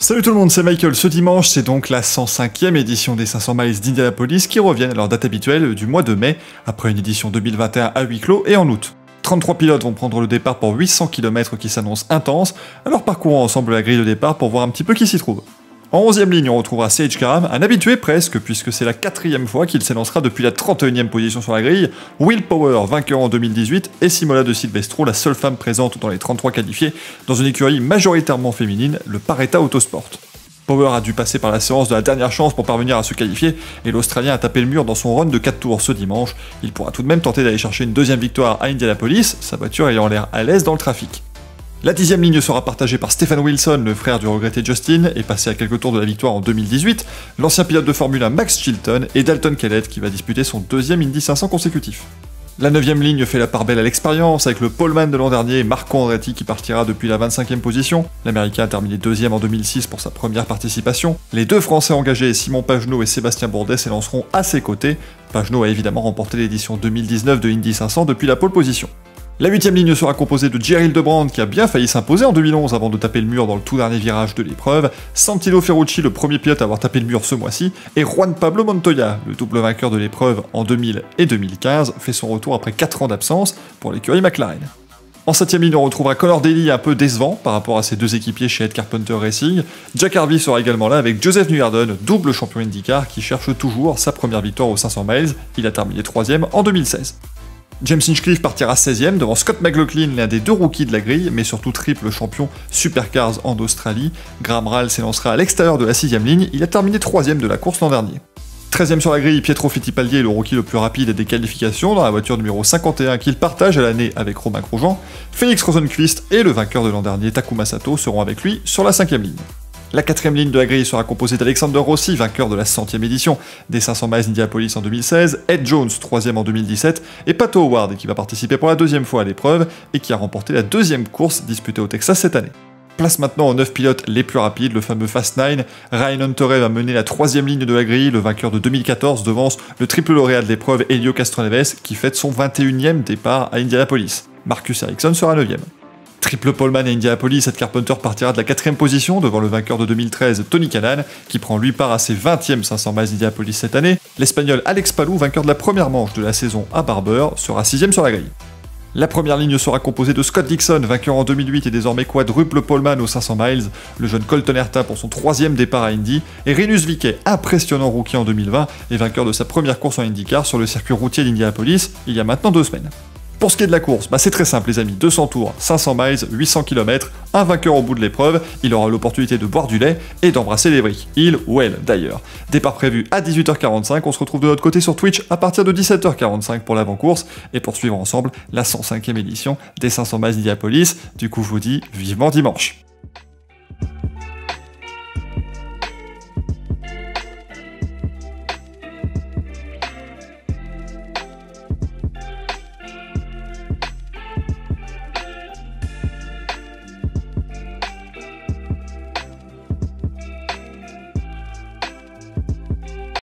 Salut tout le monde, c'est Michael. Ce dimanche, c'est donc la 105e édition des 500 miles d'Indianapolis qui reviennent à leur date habituelle du mois de mai, après une édition 2021 à huis clos et en août. 33 pilotes vont prendre le départ pour 800 km qui s'annoncent intenses, alors parcourons ensemble la grille de départ pour voir un petit peu qui s'y trouve. En 11e ligne, on retrouvera Sage Karam, un habitué presque, puisque c'est la 4e fois qu'il s'élancera depuis la 31e position sur la grille, Will Power, vainqueur en 2018, et Simola de Silvestro, la seule femme présente dans les 33 qualifiés, dans une écurie majoritairement féminine, le Paretta Autosport. Power a dû passer par la séance de la dernière chance pour parvenir à se qualifier, et l'Australien a tapé le mur dans son run de 4 tours ce dimanche. Il pourra tout de même tenter d'aller chercher une deuxième victoire à Indianapolis, sa voiture ayant l'air à l'aise dans le trafic. La 10e ligne sera partagée par Stephen Wilson, le frère du regretté Justin, et passé à quelques tours de la victoire en 2018, l'ancien pilote de Formule 1 Max Chilton et Dalton Kellett qui va disputer son deuxième Indy 500 consécutif. La 9e ligne fait la part belle à l'expérience, avec le poleman de l'an dernier, Marco Andretti, qui partira depuis la 25e position. L'Américain a terminé deuxième en 2006 pour sa première participation. Les deux Français engagés, Simon Pagenaud et Sébastien Bourdet, s'élanceront à ses côtés. Pagenaud a évidemment remporté l'édition 2019 de Indy 500 depuis la pole position. La 8e ligne sera composée de Jerry Hildebrand qui a bien failli s'imposer en 2011 avant de taper le mur dans le tout dernier virage de l'épreuve, Santino Ferrucci, le premier pilote à avoir tapé le mur ce mois-ci, et Juan Pablo Montoya, le double vainqueur de l'épreuve en 2000 et 2015, fait son retour après 4 ans d'absence pour l'écurie McLaren. En 7e ligne, on retrouvera Connor Daly un peu décevant par rapport à ses deux équipiers chez Ed Carpenter Racing. Jack Harvey sera également là avec Joseph Newgarden, double champion IndyCar qui cherche toujours sa première victoire aux 500 miles. Il a terminé 3e en 2016. James Hinchcliffe partira 16e devant Scott McLaughlin, l'un des deux rookies de la grille, mais surtout triple champion Supercars en Australie. Graham Rahal s'élancera à l'extérieur de la 6e ligne, il a terminé 3e de la course l'an dernier. 13e sur la grille, Pietro Fittipaldi est le rookie le plus rapide des qualifications dans la voiture numéro 51 qu'il partage à l'année avec Romain Grosjean. Félix Rosenqvist et le vainqueur de l'an dernier Takuma Sato seront avec lui sur la 5e ligne. La 4e ligne de la grille sera composée d'Alexander Rossi, vainqueur de la 100e édition des 500 miles d'Indianapolis en 2016, Ed Jones, 3e en 2017, et Pato Howard, qui va participer pour la 2e fois à l'épreuve et qui a remporté la 2e course disputée au Texas cette année. Place maintenant aux 9 pilotes les plus rapides, le fameux Fast 9. Ryan Hunter va mener la 3e ligne de la grille, le vainqueur de 2014 devance le triple lauréat de l'épreuve Helio Castroneves, qui fête son 21e départ à Indianapolis. Marcus Ericsson sera 9e. Triple poleman à Indianapolis, Ed Carpenter partira de la 4e position devant le vainqueur de 2013, Tony Kanaan, qui prend lui part à ses 20e 500 miles d'Indianapolis cette année. L'Espagnol Alex Palou, vainqueur de la première manche de la saison à Barber, sera 6e sur la grille. La première ligne sera composée de Scott Dixon, vainqueur en 2008 et désormais quadruple poleman aux 500 miles, le jeune Colton Herta pour son 3e départ à Indy, et Rinus VeeKay, impressionnant rookie en 2020 et vainqueur de sa première course en IndyCar sur le circuit routier d'Indianapolis il y a maintenant 2 semaines. Pour ce qui est de la course, c'est très simple les amis, 200 tours, 500 miles, 800 km, un vainqueur au bout de l'épreuve, il aura l'opportunité de boire du lait et d'embrasser les briques, il ou elle d'ailleurs. Départ prévu à 18h45, on se retrouve de notre côté sur Twitch à partir de 17h45 pour l'avant-course, et pour suivre ensemble la 105e édition des 500 miles d'Indianapolis. Du coup je vous dis vivement dimanche.